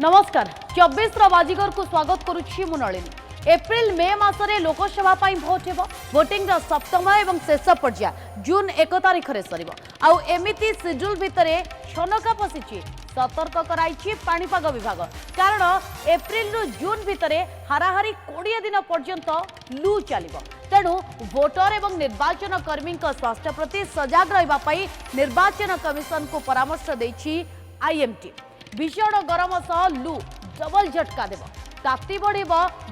नमस्कार 24 बाजीगर को स्वागत करुछि मु नलिनी। एप्रिल मे मासरे लोकसभा पाई भोट हेबो। वोटिंग रो सप्तम एवं शेष पर्याय जून 1 तारिख रे सरिबो। आउ एमिति शेड्यूल भितरे छनका पसिछि सतर्क कराइछि पाणीपाग विभाग। कारण एप्रिल रु जून भितरे हाराहारी 20 दिन पर्यंत लू चलिबो। तेणु वोटर एवं निर्वाचन कर्मी स्वास्थ्य प्रति सजग रहिबा पई निर्वाचन कमिशन को परामर्श दैछि आईएमटी। भीषण गरम सह लू डबल झटका देव। ताती बढ़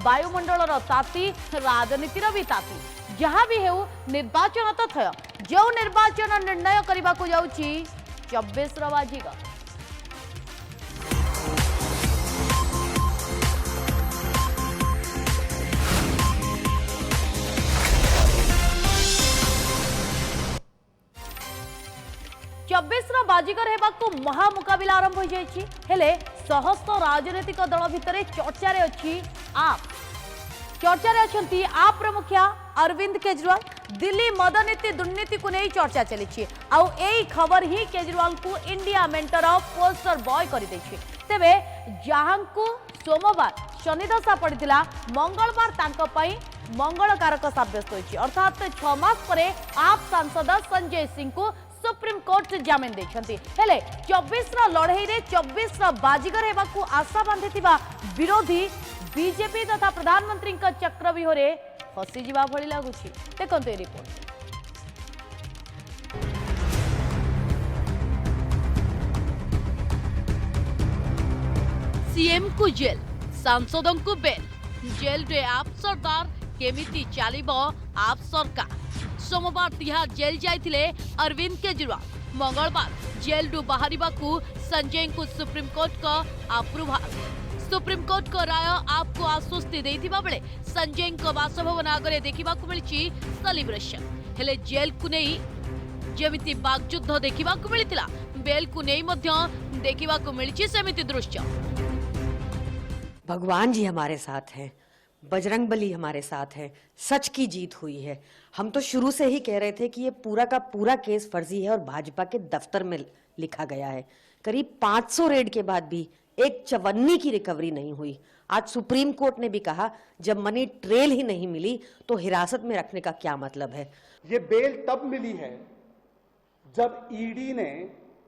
वायुमंडल ताती राजनीतिर भी ताती। जहाँ भी हेउ निर्वाचन तो थय जो निर्वाचन निर्णय करने को जाउछि 24 बाजीगर। बाजीगर हेबाकू महामुकाबिला आरंभ हो जाइछि। हेले सहस्थ राजनीतिक दल भितरे चर्चा रे अछि आप। चर्चा रे अछंती आप मुखिया अरविंद केजरीवाल। दिल्ली मदनीति दुर्नीति को नहीं चर्चा चली। आउ एई खबर ही केजरीवाल को India mentor of poster boy कर दैछि। तेबे जहांकू सोमवार शनिदशा पड़ितिला मंगलवार तांको पई मंगलकारक साब्यस्त होइछि। अर्थात 6 मास परे आप सांसद संजय सिंह को सुप्रीम कोर्ट जामिन देछंती। हेले 24 लड़ाई रे 24 बाजीगर हेबाकू आशा बांधिथिबा विरोधी बीजेपी तथा प्रधानमंत्री चक्रव्यूह रे फसी जिबा भली लागुछि। देखंतु ए रिपोर्ट। सीएम को जेल, सांसदों को बेल। जेल रे आप सरकार केमिति चलिबो आप सरकार। सोमवार तिहार जेल जाइथिले अरविंद केजरीवाल। मंगलवार जेल रु बाहरिबाकू संजय को सुप्रीम कोर्ट का अप्रूवल। सुप्रीम कोर्ट का राय आपको आश्वस्ति देथिबा बेले संजय को बासभवन आगरे देखिबाकू मिलिछि सेलिब्रेशन। हेले जेल को नहीं जेमिति बागयुद्ध देखिबाकू मिलिथिला बेल को नहीं मध्य देखिबाकू मिलिछि सेमिति दृश्य। भगवान जी हमारे साथ हैं, बजरंगबली हमारे साथ है, सच की जीत हुई है। हम तो शुरू से ही कह रहे थे कि ये पूरा का पूरा केस फर्जी है और भाजपा के दफ्तर में लिखा गया है। करीब 500 रेड के बाद भी एक चवन्नी की रिकवरी नहीं हुई। आज सुप्रीम कोर्ट ने भी कहा जब मनी ट्रेल ही नहीं मिली तो हिरासत में रखने का क्या मतलब है। ये बेल तब मिली है जब ईडी ने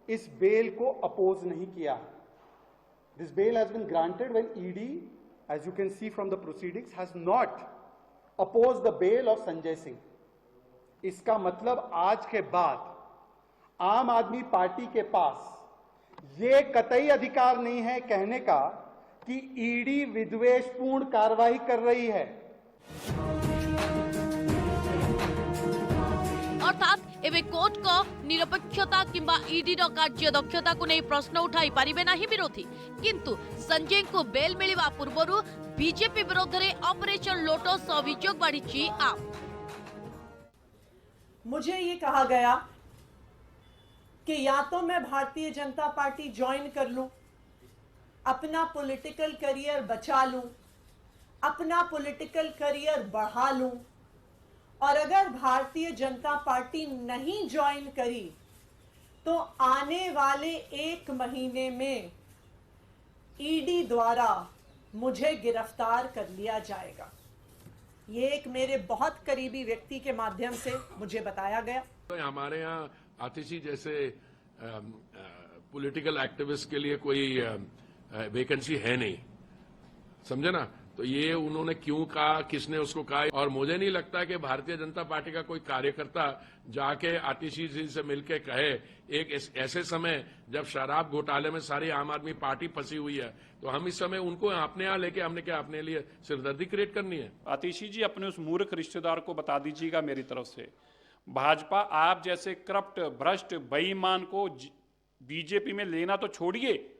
इस बेल को अपोज नहीं किया। This bail has been granted when ED, as you can see from the proceedings, has not opposed the bail of Sanjay Singh. इसका मतलब आज के बाद आम आदमी पार्टी के पास ये कतई अधिकार नहीं है कहने का कि ईडी विद्वेषपूर्ण कार्रवाई कर रही है। अर्थात एबे कोर्ट को निरपेक्षता किंबा ईडी रो कार्य दक्षता को नहीं प्रश्न उठाई पारिबे नाही विरोधी। किंतु संजय को बेल मिलिबा पूर्वरु बीजेपी विरोध रे ऑपरेशन लोटस अभियोग बढ़िछि आप। मुझे ये कहा गया कि या तो मैं भारतीय जनता पार्टी ज्वाइन कर लूं, अपना पॉलिटिकल करियर बचा लूं, अपना पॉलिटिकल करियर बढ़ा लूं, और अगर भारतीय जनता पार्टी नहीं ज्वाइन करी तो आने वाले 1 महीने में ईडी द्वारा मुझे गिरफ्तार कर लिया जाएगा। ये एक मेरे बहुत करीबी व्यक्ति के माध्यम से मुझे बताया गया। तो हमारे यहाँ आतिशी जैसे पॉलिटिकल एक्टिविस्ट के लिए कोई वैकेंसी है नहीं, समझे ना। तो ये उन्होंने क्यों कहा, किसने उसको कहा, और मुझे नहीं लगता कि भारतीय जनता पार्टी का कोई कार्यकर्ता जाके आतिशी जी से मिलके कहे एक ऐसे समय जब शराब घोटाले में सारी आम आदमी पार्टी फंसी हुई है, तो हम इस समय उनको अपने यहाँ लेके हमने क्या अपने लिए सिरदर्दी क्रिएट करनी है। आतिशी जी अपने उस मूर्ख रिश्तेदार को बता दीजिएगा मेरी तरफ से, भाजपा आप जैसे करप्ट भ्रष्ट बेईमान को बीजेपी में लेना तो छोड़िए,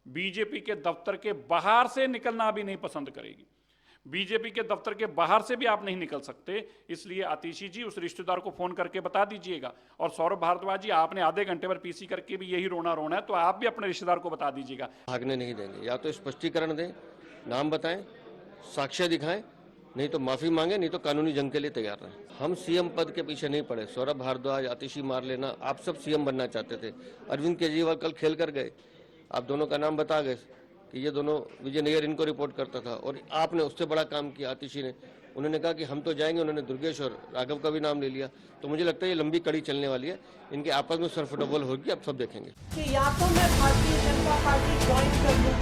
बीजेपी के दफ्तर के बाहर से निकलना भी नहीं पसंद करेगी। बीजेपी के दफ्तर के बाहर से भी आप नहीं निकल सकते। इसलिए आतिशी जी उस रिश्तेदार को फोन करके बता दीजिएगा। और सौरभ भारद्वाज जी, आपने आधे घंटे पर पीसी करके भी यही रोना है, तो आप भी अपने रिश्तेदार को बता दीजिएगा। भागने नहीं देंगे, या तो स्पष्टीकरण दें, नाम बताएं, साक्ष्य दिखाएं, नहीं तो माफी मांगे, नहीं तो कानूनी जंग के लिए तैयार रहें। हम सीएम पद के पीछे नहीं पड़े। सौरभ भारद्वाज, आतिशी मार लेना, आप सब सीएम बनना चाहते थे। अरविंद केजरीवाल कल खेल कर गए, आप दोनों का नाम बता गए, कि ये दोनों, विजय नैयर इनको रिपोर्ट करता था और आपने उससे बड़ा काम किया आतिशी ने। उन्होंने कहा कि हम तो जाएंगे, उन्होंने दुर्गेश और राघव का भी नाम ले लिया। तो मुझे लगता है ये लंबी कड़ी चलने वाली है, इनके आपस में सर्फ डबल होगी, अब सब देखेंगे। कि या तो मैं भारतीय जनता पार्टी ज्वाइन कर लूं।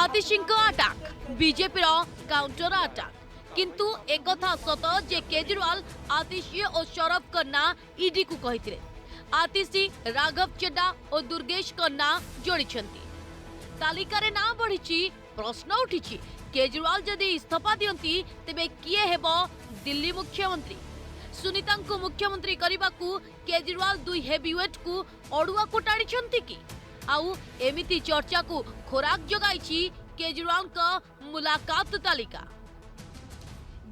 आतिशीଙ୍କ अटैक बीजेपी काउंटर अटैक किंतु एक कथा सत जे केजरीवाल आतिशी और शरफ का ना ईडी को कहिथिले। आतिशी राघव चड्डा और दुर्गेश का ना जोड़िछंती। तालिकार ना बढ़ी प्रश्न उठी केजरीवाल जदि इस्तीफा दियंती तेबे किए हेबो दिल्ली मुख्यमंत्री। सुनीता को मुख्यमंत्री करने को केजरीवाल दुई हेवीवेट को अड़ुआ को टाड़ी कि आउ एमिति चर्चा को खोराक जगाई केजरीवाल का मुलाकात तालिका।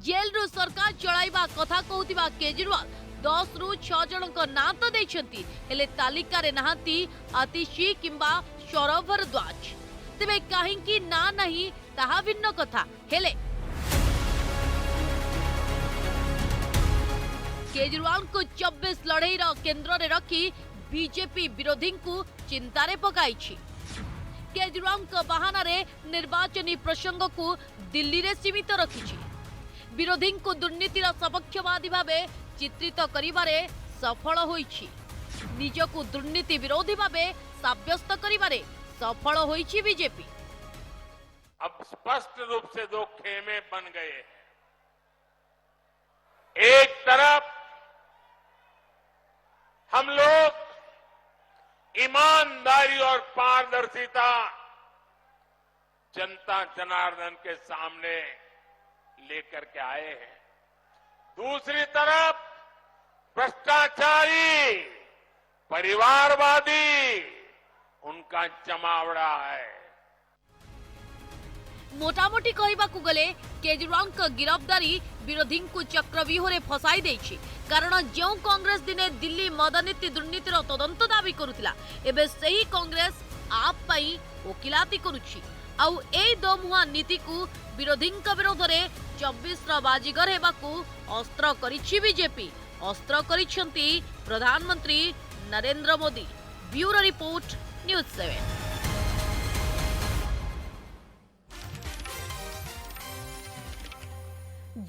जेल रु सरकार चलाइबा कथा कहूतिबा केजरीवाल 10 रु 6 जन ना तो देछंती, हेले तालिकार नहांती आतिशी किंबा शरफ भारद्वाज। तेबे काहींकी ना नहीं ताहा भिन्न कथा, हेले केजरीवाल को 24 लड़ई केंद्र रे रखी बीजेपी विरोधी को चिंतारे पकाई। केजरीवाल को बहाना रे निर्वाचनी प्रसंग को दिल्ली रे सीमित रखी। विरोधी को दुर्नीतिर सपक्षवादी भावे चित्रित करिबारे सफल होईछि। निजको दुर्नीति विरोधी भावे साब्यस्त करिबारे सफल होईछि बीजेपी। अब स्पष्ट रूप से दो खेमे बन गए हैं। एक तरफ हम लोग ईमानदारी और पारदर्शिता जनता जनार्दन के सामने लेकर के आए हैं। दूसरी तरफ भ्रष्टाचारी, परिवारवादी, उनका जमावड़ा है। मोटामोटी कहबाकू गले केजरीवाल का गिरफ्तारी विरोधी को चक्रव्यूह रे फसाई देछि। कारण जो कांग्रेस दिने दिल्ली मदनीति दुर्नीतिर तदंत दाबी करुथिला, एबे सही कांग्रेस आप पाई वकिलाती करुछि। आउ ए दोमुहा नीति को विरोधी विरोध रे 24 बाजीगर हेबाकू अस्त्र करिछि बीजेपी। अस्त्र करिछंती प्रधानमंत्री Narendra Modi. Bureau report news 7।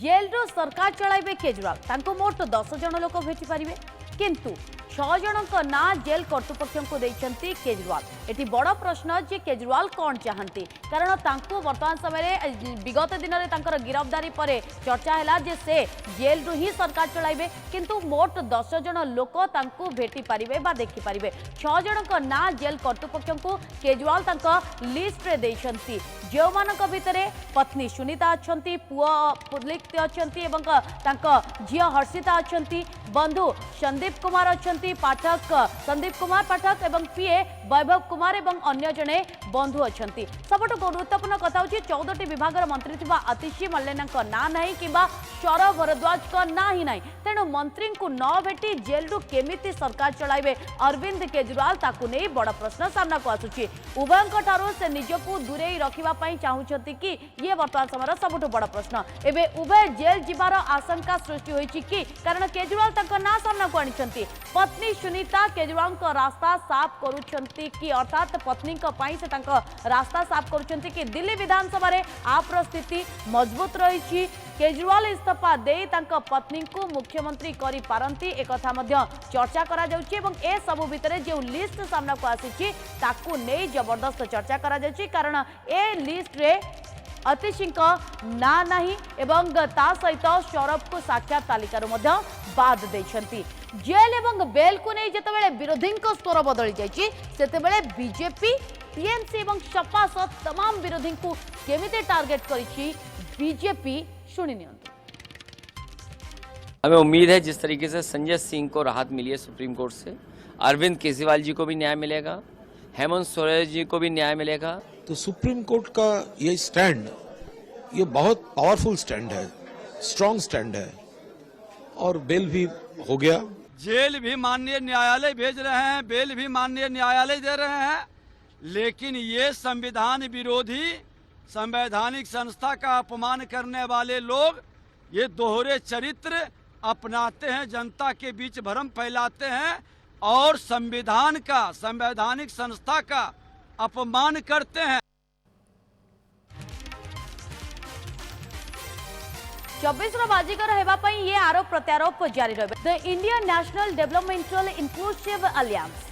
Jail रो सरकार चलाइबे केजरीवाल, तांको मोट 10 जन लोक भेटी पारिबे, किंतु 6 जन का ना जेल कर्तृपक्ष को देइछंती केजरीवाल। एटी बड़ प्रश्न जे केजरीवाल कौन चाहती, कारण तांको वर्तमान समय विगत दिन में तांकर गिरफ्तारी परे चर्चा हैला जे से जेल रू ही सरकार चलाइबे, किंतु मोट 10 जन लोक तांको भेटी पारिबे बा देखि पारिबे। 6 जन का ना जेल कर्तृपक्ष को केजरीवाल तांका लिस्ट रे देइछंती। जो मानक भितरे पत्नी सुनीता अछंती, पुआ पुलिक अछंती एवं तांका झियो हर्षिता अछंती, बंधु संदीप कुमार अछंती, पाठक संदीप कुमार पाठक एवं पीए वैभव कुमार एवं अन्य जने बंधु अछंती। सबटो गुरुत्वपूर्ण कथा होची 14टी विभागर मंत्री थिबा आतिशी मल्लेना का ना नहीं किबा शरफ भारद्वाज का ना ही नहीं। तेणु मंत्री को न भेटी जेल रु केमिति सरकार चलाइबे अरविंद केजरीवाल, ताकू नहीं बड़ प्रश्न सामना को आसुची। उभयंक ठारो से निजको दूरे रखिबा पई चाहुचंती कि ये वर्तमान समय सबटो बड़ प्रश्न। एबे उभय जेल जिबार आशंका सृष्टि होईची कि कारण केजरीवाल तक ना सामना को आनिछंती। पत्नी सुनीता केजरीवाल का रास्ता साफ करुछंती कि अर्थात पत्नी का पाई से तांका रास्ता साफ करुछंती कि दिल्ली विधानसभा रे आप स्थिति मजबूत रही। केजरीवाल इस्तीफा दे तांका पत्नी को मुख्यमंत्री करि पारंती एक कथा मध्य चर्चा करा जाउची एवं ए सब भितरे जे लिस्ट सामना को आसीची ताकू नै जबरदस्त चर्चा करा जाउची। कारण ए लिस्ट रे आतिशी ना नहीं एवं ता सहित शरफ को साक्षात तालिकार मध्य बाद देछंती। जेल एवं बेल को नहीं जितेबाला विरोधी स्वर बदली जाइए सेतेबाला बीजेपी टीएमसी एवं सपा सह तमाम विरोधी को केमिते टार्गेट करिछि बीजेपी सुनि नियंतु। हमें उम्मीद है जिस तरीके से संजय सिंह को राहत मिली है सुप्रीम कोर्ट से, अरविंद केजरीवाल जी को भी न्याय मिलेगा, हेमंत सोरेन जी को भी न्याय मिलेगा। तो सुप्रीम कोर्ट का ये स्टैंड, ये बहुत पावरफुल स्टैंड है, स्ट्रॉन्ग स्टैंड है और बेल भी हो गया। जेल भी माननीय न्यायालय भेज रहे हैं, बेल भी माननीय न्यायालय दे रहे हैं, लेकिन ये संविधान विरोधी संवैधानिक संस्था का अपमान करने वाले लोग ये दोहरे चरित्र अपनाते हैं, जनता के बीच भ्रम फैलाते हैं और संविधान का, संवैधानिक संस्था का अपमान करते हैं। 24 बाजीगर हेबा पई ये आरोप प्रत्यारोप जारी रहे। The Indian national developmental inclusive alliance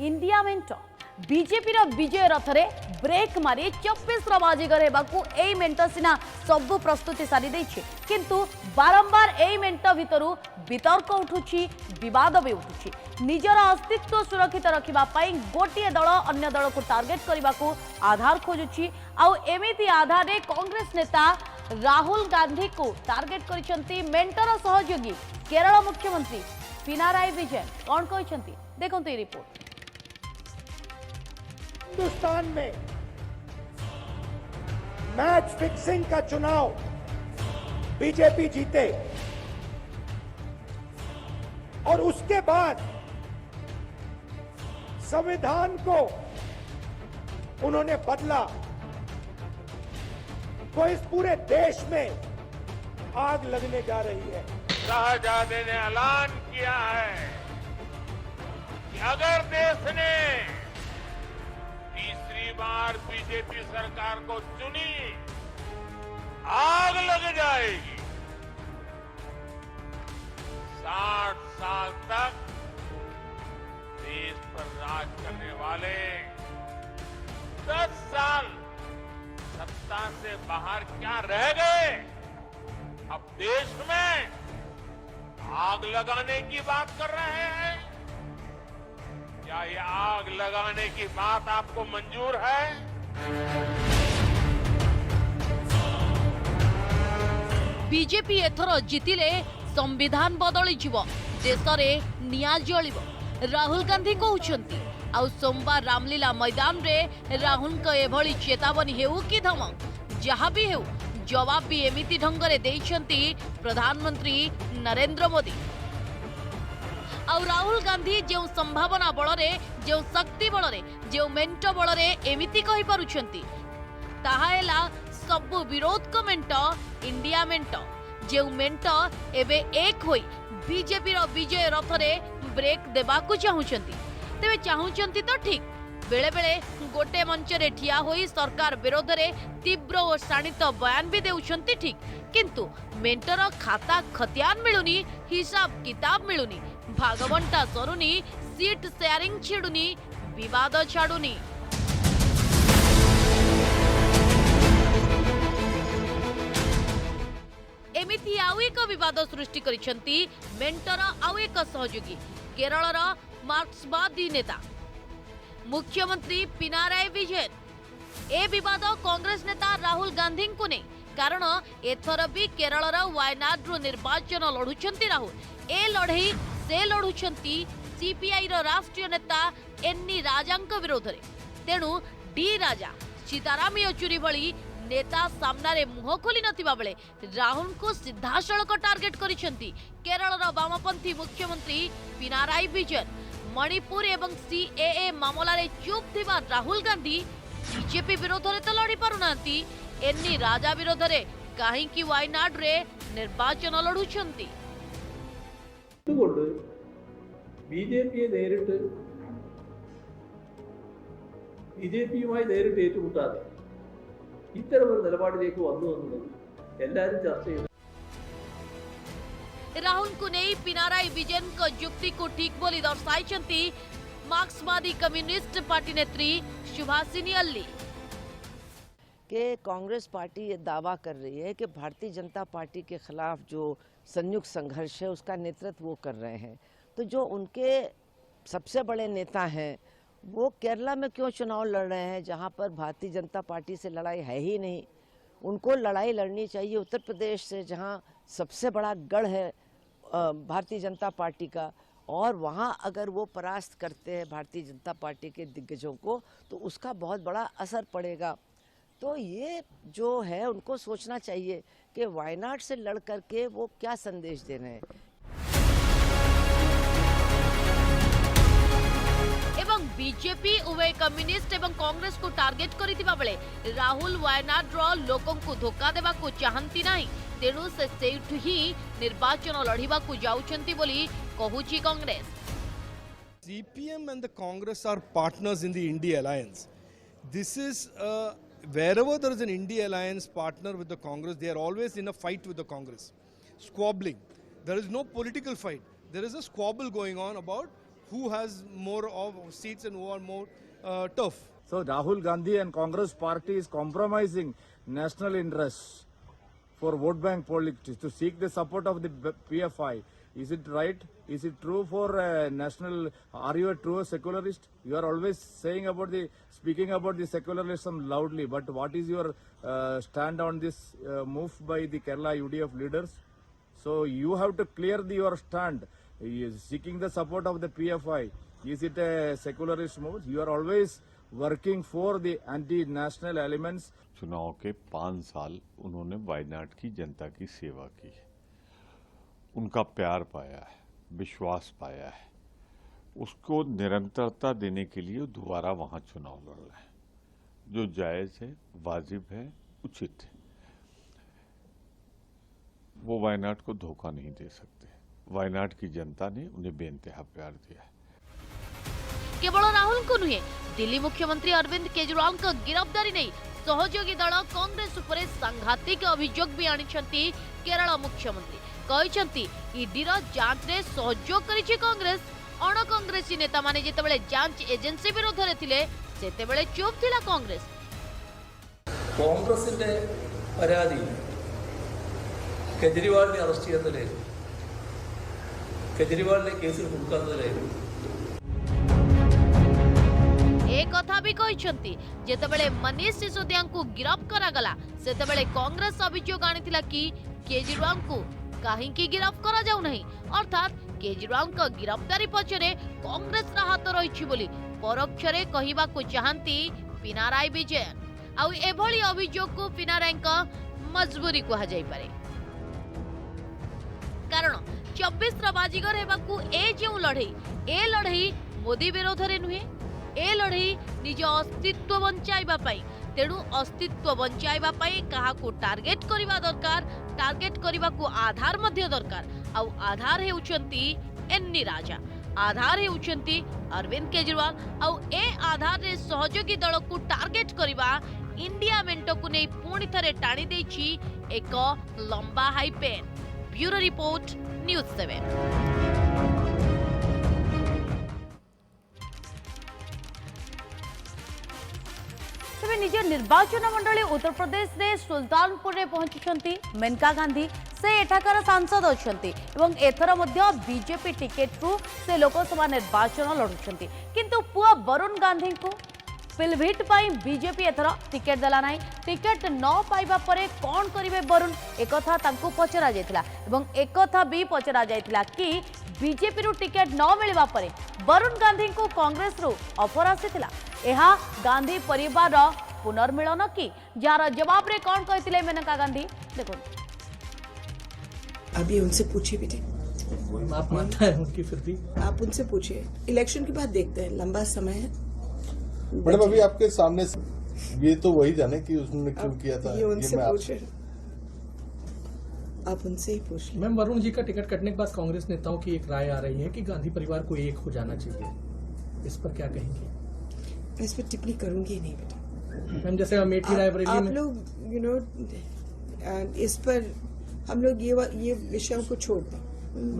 India मेंट बीजेपी विजय रथरे ब्रेक मारी 24 बाजीगर हेबाकू एई मेंट सिना सब प्रस्तुति सारी देछि, किंतु बारंबार एई मेंट भितरु वितर्क उठुछि, विवाद भी उठुछि। निजर अस्तित्व सुरक्षित रखिबा पई गोटिए दल अन्य दल को टार्गेट करबाकू आधार खोजुछि। आउ एमिति आधार रे कांग्रेस नेता राहुल गांधी को टार्गेट करिसंती मेंटर सहयोगी केरल मुख्यमंत्री पिनाराई विजयन। कौन कहिसंती देखंतु ई रिपोर्ट। हिंदुस्तान में मैच फिक्सिंग का चुनाव बीजेपी जीते और उसके बाद संविधान को उन्होंने बदला, तो इस पूरे देश में आग लगने जा रही है। शाहजादे ने ऐलान किया है कि अगर देश ने तीसरी बार बीजेपी सरकार को चुनी, आग लग जाएगी। 60 साल तक देश पर राज करने वाले 10 साल सत्ता से बाहर क्या रह गए? अब देश में आग लगाने की बात कर रहे हैं। क्या ये आग लगाने की बात आपको मंजूर है? बीजेपी एथर जितिले संविधान बदली जीव, देश रे निया जलिब राहुल गांधी कहउछंती। आउ सोमवार रामलीला मैदान रे राहुल को एभली चेतावनी हेउ कि धमक जहाँ भी हेउ जवाब भी एमिति ढंगरे देइछंती प्रधानमंत्री नरेंद्र मोदी। आउ राहुल गांधी जो संभावना बलरे, जो शक्ति बलरे, जो मेंट बलरे एमिति कहि पारुछंती, ताहा हेला सबु विरोध को मेंट इंडिया मेंट, जो मेंट एबे एक होई बीजेपी रो विजय रथरे ब्रेक देबाकू चाहुछंती। तेबे चाहुछंती तो ठीक, बेले बेले गोटे मंच रे ठिया होई सरकार विरोध रे तीव्र और शाणित बयान भी देउछंती ठीक, किंतु मेंटर खाता खतियान मिलुनी, हिसाब किताब मिलुनी, भागवंटा सरुनी, सीट शेयरिंग छिडुनी, विवाद छाडुनी। एमिति आउ एक विवाद सृष्टि करिसंती मेंटर आउ एक सहयोगी केरलर मार्क्सवादी नेता मुख्यमंत्री पिनाराई विजयन। ए विवाद कांग्रेस नेता राहुल गांधी को नहीं, कारण एथर भी केरलर वायनाड निर्वाचन लड़ुछंती राहुल। ए लड़ई से लड़ुछंती सीपीआई रो राष्ट्रीय नेता एन्नी राजांक विरोध रे। तेणु डी राजा, सीताराम येचुरी भली नेता सामना रे मुह खोली नथिबा बेले राहुल को सीधासळख टार्गेट करिसंती केरलर वामपंथी मुख्यमंत्री पिनाराई विजयन। मणिपुर एवं सीएए मामला रे चुप थिबा राहुल गांधी बीजेपी विरोध रे तो लड़ी पारुनांती, एन्नी राजा विरोध रे काहे कि वायनाड रे निर्वाचन लड़ुछंती। അതുകൊണ്ട് ബിജെപിയെ നേരിട്ട് ഏറ്റുമുട്ടാതെ ഇത്തരമൊരു നിലപാടിലേക്ക് വന്നു എന്നുള്ളത് എല്ലാവരും ചർച്ച ചെയ്തു। राहुल को नहीं पिनाराई विजयन को युक्ति को ठीक बोली दर्शाई मार्क्सवादी कम्युनिस्ट पार्टी नेत्री सुभाषिनी अल्ली कि कांग्रेस पार्टी ये दावा कर रही है कि भारतीय जनता पार्टी के खिलाफ जो संयुक्त संघर्ष है उसका नेतृत्व वो कर रहे हैं, तो जो उनके सबसे बड़े नेता हैं वो केरला में क्यों चुनाव लड़ रहे हैं जहां पर भारतीय जनता पार्टी से लड़ाई है ही नहीं। उनको लड़ाई लड़नी चाहिए उत्तर प्रदेश से, जहां सबसे बड़ा गढ़ है भारतीय जनता पार्टी का, और वहां अगर वो परास्त करते हैं भारतीय जनता पार्टी के दिग्गजों को तो उसका बहुत बड़ा असर पड़ेगा। तो ये जो है उनको सोचना चाहिए कि वायनाड से लड़ करके वो क्या संदेश दे रहे हैं। एवं बीजेपी उभय कम्युनिस्ट एवं कांग्रेस को टार्गेट करिथिबा बेले राहुल वायनाड रो लोकों को धोखा देबा को चाहंती नाही, तेणु से सेठु ही निर्वाचन लड़िबा को जाउछंती बोली कहूची Congress. CPM and the Congress are partners in the India alliance. This is wherever there is an India alliance partner with the Congress, they are always in a fight with the Congress, squabbling. There is no political fight. There is a squabble going on about who has more of seats and who are more tough. So Rahul Gandhi and Congress party is compromising national interests for vote bank politics to seek the support of the PFI. Is it right? Is it true for national? Are you a true secularist? You are always speaking about the secularism loudly, but what is your stand on this move by the Kerala UDF leaders? So you have to clear your stand. Seeking the support of the PFI, is it a secularist move? You are always working for the anti-national elements. चुनाव के 5 साल उन्होंने वायनाड की जनता की सेवा की, उनका प्यार पाया है, विश्वास पाया है, उसको निरंतरता देने के लिए दोबारा वहां चुनाव लड़ रहे हैं, जो जायज है, वाजिब है, उचित है। वो वायनाड को धोखा नहीं दे सकते। वायनाड की जनता ने उन्हें बेइंतहा प्यार दिया है। केवल राहुल को नुहे, दिल्ली मुख्यमंत्री अरविंद केजरीवाल को गिरफ्तारी नहीं सहयोगी दल कांग्रेस उपरे सांघातिक अभियोग भी आनिछंती केरल मुख्यमंत्री। कहते ईडीर जांच रे सहयोग करिछि कांग्रेस। अण कांग्रेसी नेता माने जेतेबेले जांच एजेंसी विरोध रे थिले सेतेबेले चुप थिला कांग्रेस। കോൺഗ്രസിന്റെ പരാതി കേജ്രിവാളിനെ അറസ്റ്റ് ചെയ്യുന്നതിലായിരുന്നു, കേജ്രിവാളിനെ കേസിൽ കൊടുക്കുന്നതിലായിരുന്നു। एक कथा भी कहते जेतेबेले मनीष सिसोदिया को गिरफ्त करागला सेतेबेले कांग्रेस अभियोग आनिथिला कि केजरीवाल को कहीं गिरफ्त करा जाऊ नहीं, अर्थात केजरीवाल को गिरफ्तारी पछरे कांग्रेस हाथ रही बोली परोक्षरे कहिबाकू चाहती पिनाराई विजयन। आउ एभली अभियोग को पिनाराई मजबूरी कहा जाई पारे, कारण 24 बाजीगर हेबाकू ए जो लड़ई मोदी विरोध रे नुहे, ए लड़ई निज अस्तित्व बंचाइबा पाई। तेणु अस्तित्व बंचाइबा पाई काहाकू टार्गेट करिबा दरकार, टार्गेट करिबा को आधार मध्य दरकार। आउ आधार हेउचंती एन्नी राजा, आधार हेउचंती अरविंद केजरीवाल। आउ ए आधार रे सहयोगी दल को टार्गेट करिबा इंडिया मेंटो को नै पुणी थरे टाणी देछि एक लंबा हाईपेन। Bureau report news 7। निज निर्वाचन मंडली उत्तर प्रदेश रे सुल्तानपुर रे पहुंची मेनका गांधी। से एठाकार सांसद अच्छी एवं एथर मध्य बीजेपी टिकेट रु से लोकसभा निर्वाचन लड़ुंट, किंतु पुआ वरुण गांधी को पिलभिट पाई बीजेपी एथर टिकेट देला नहीं। टिकेट न पाइबा परे कौन करिवे वरुण एकथा तांको पचरा जायतिला एवं एकथा भी पचरा जायतिला कि बीजेपी रु टिकेट न मिलबा परे वरुण गांधी को कांग्रेस रु ऑफर आसीतिला। एहा गांधी परिवार पुनर्मिलन कि जार जवाब रे कौन कहतिले मेनका गांधी देखो। अभी उनसे पूछिए बेटे, आप मानता है उनकी, फिर भी आप उनसे पूछिए। इलेक्शन के बाद देखते हैं, लंबा समय है। मैडम अभी आपके सामने ये तो वही जाने कि उसने क्यों किया था, ये उनसे पूछे, आप उनसे ही पूछ लीजिए। मैम वरुण जी का टिकट कटने के बाद कांग्रेस नेताओं की एक राय आ रही है कि गांधी परिवार को एक हो जाना चाहिए, इस पर क्या कहेंगे? मैं इस पर टिप्पणी करूंगी ही नहीं बेटा। मैम जैसे अमेठी रायबरेली में आप लोग इस पर हम लोग ये विषयों को छोड़ दें।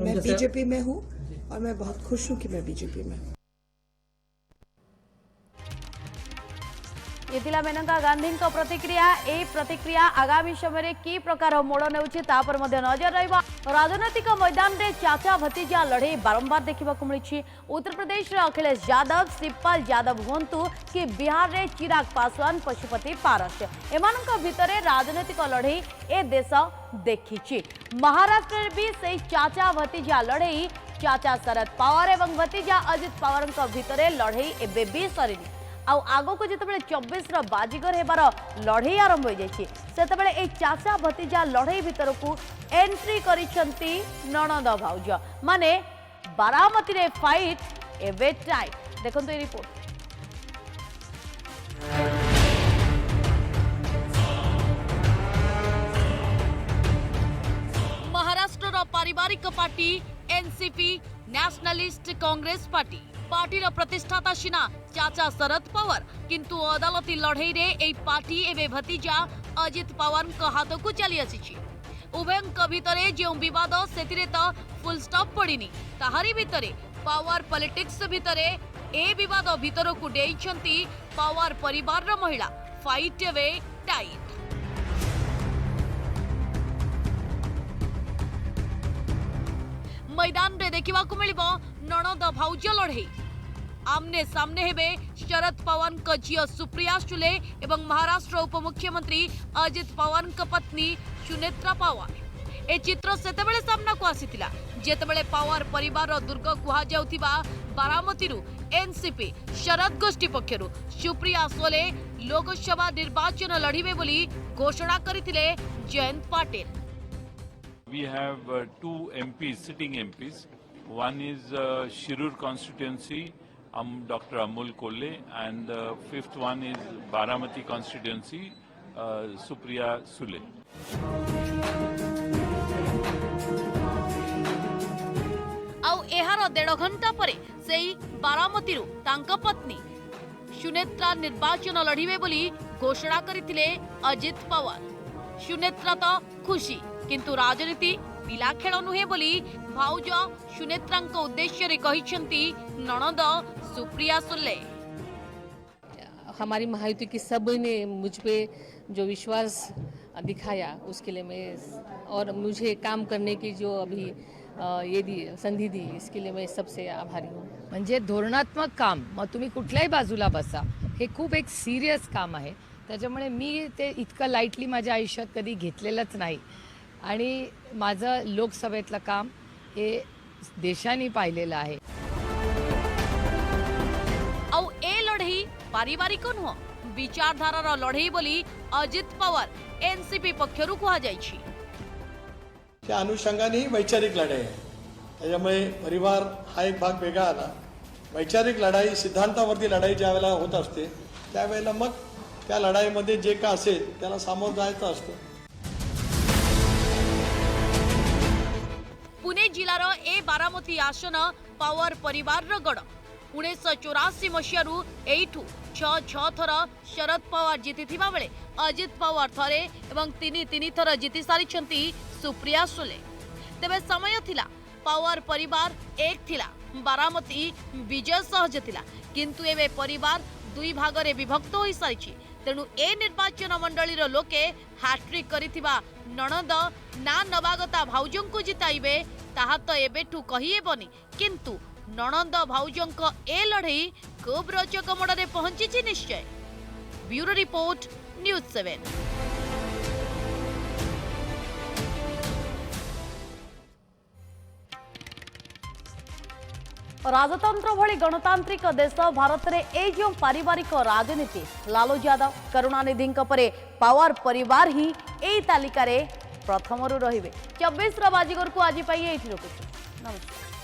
मैं बीजेपी में हूँ और मैं बहुत खुश हूँ कि मैं बीजेपी में हूँ। ये मेनका गांधी प्रतिक्रिया। ए प्रतिक्रिया आगामी समय कि प्रकार मोड़ नेउछि तापर मध्य नजर रहिबा। राजनैतिक मैदान रे चाचा भतीजा लड़े बारंबार देखा मिली। उत्तर प्रदेश रे अखिलेश यादव, शिवपाल यादव हुंतु कि बिहार रे चिराग पासवान, पशुपति पारस, एमानक भितरे राजनैतिक लड़े ए देश देखिछि। महाराष्ट्र भी से चाचा भतीजा लड़े चाचा शरद पवार एवं भतीजा अजित पवार भितरे लड़े एबे भी सरिनी। आगो को जितेबाला 24 बाजीगर हेबार लड़ई आरंभ हो जाइए सेतेबाला ए चाचा भतीजा लड़ई भितर को एंट्री करिसंती ननद भाउज माने बारामती रे फाइट एवे टाइट। देखंतु ए रिपोर्ट। महाराष्ट्र पारिवारिक party NCP Nationalist Congress Party party प्रतिष्ठाता सिना चाचा शरद पवार किंतु अदालती लड़ई रे एई पार्टी एवं भतीजा अजित पवार हाथ को चली आसी उभयों भितर जो विवाद से तो फुल स्टॉप पड़नी ताहारी भितर पावर पॉलिटिक्स भितर ए विवाद भितर को डेइछंती पावर परिवार रो महिला फाइट एवे टाइट। मैदान रे देखा मिलिबो नणद भाउज लड़ई आमने सामने हेबे शरद पवार का झियो सुप्रिया सुले एवं महाराष्ट्र उपमुख्यमंत्री अजित पवार का पत्नी सुनेत्रा पवार। ए चित्र सेतेबेले सामना को आसीतिला जेतेबेले पवार परिवार दुर्ग कुहा जाउथिबा बारामती एनसीपी शरद गोष्ठी पक्षरु सुप्रिया सुले लोकसभा निर्वाचन लड़िबे बोली घोषणा करथिले Jayant Patil. We have two MPs, sitting MPs. One is Shirur constituency, Dr. Amul Kolle, and the fifth one is Baramati constituency, Supriya Sule. आउ एहार 1.5 घंटा परे सेई बारामतीरु तांका पत्नी सुनेत्रा निर्वाचन लड़िबे बोली घोषणा करथिले अजित पवार। सुनेत्रा तो खुशी किंतु राजनीति पिला खेल नुहे बोली भाउज सुनेत्रा उद्देश्य रे कहिसेंती नणद सुप्रिया सुले। हमारी महायुति की सब ने मुझ पे जो विश्वास दिखाया उसके लिए मैं और मुझे काम करने की जो अभी ये दी संधी दी इसके लिए मैं सबसे आभारी हूँ। म्हणजे धोरणात्मक काम मग तुम्ही कुठल्याही बाजूला बसा हे खूप एक सिरियस काम आहे त्याच्यामुळे मी ते इतकं लाईटली माझ्या आयुष्यात कधी घेतलेलंच नाही आणि माझं लोकसभेतलं काम हे देशाने पाहिलेलं आहे। आउ ए लढई पारिवारिक नुह विचारधारार लढई बोली अजित पवार एनसीपी पक्षरु कुहा जायछि। त्या अनुषंगाने वैचारिक लढाई आहे त्याच्यामुळे परिवार हा एक भाग वेगळा आला। वैचारिक लढाई सिद्धांतावरती लढाई ज्या वेळेला होत असते त्यावेळेला मग त्या लढाईमध्ये जे का असेल त्याला सामोरं जायचं असतं। पुणे जिलार ए बारामती आसन पावर परिवार गढ़ 1984 मसीहारू एठू 6 थर शरद पवार जीतिथिबा बेले अजित पवार थरे एवं 3 थर जीति सारिछंती सुप्रिया सुले। तेबे समय थिला पावर परिवार एक थिला बारामती विजय सहज थिला किंतु एबे परिवार 2 भागरे विभक्त होई सारिछि। तेणु ए निर्वाचन मंडलीर लोके हैट्रिक करिथिबा नणद ना नवागता भाउजंकु जिताइबे ताहा तो एबेठू कहि हेबनी किंतु नणंद भाउजंक ए लड़ई खूब रोचक मोड़े पहुंची निश्चय। Bureau report news 7। राजतंत्र भली गणतांत्रिक देश भारत में ए जो पारिवारिक राजनीति लालू यादव करुणानिधि परे पावर परिवार ही ए तालिकार प्रथम रहिबे। 24 बाजीगर को आज रोकुछु। नमस्कार।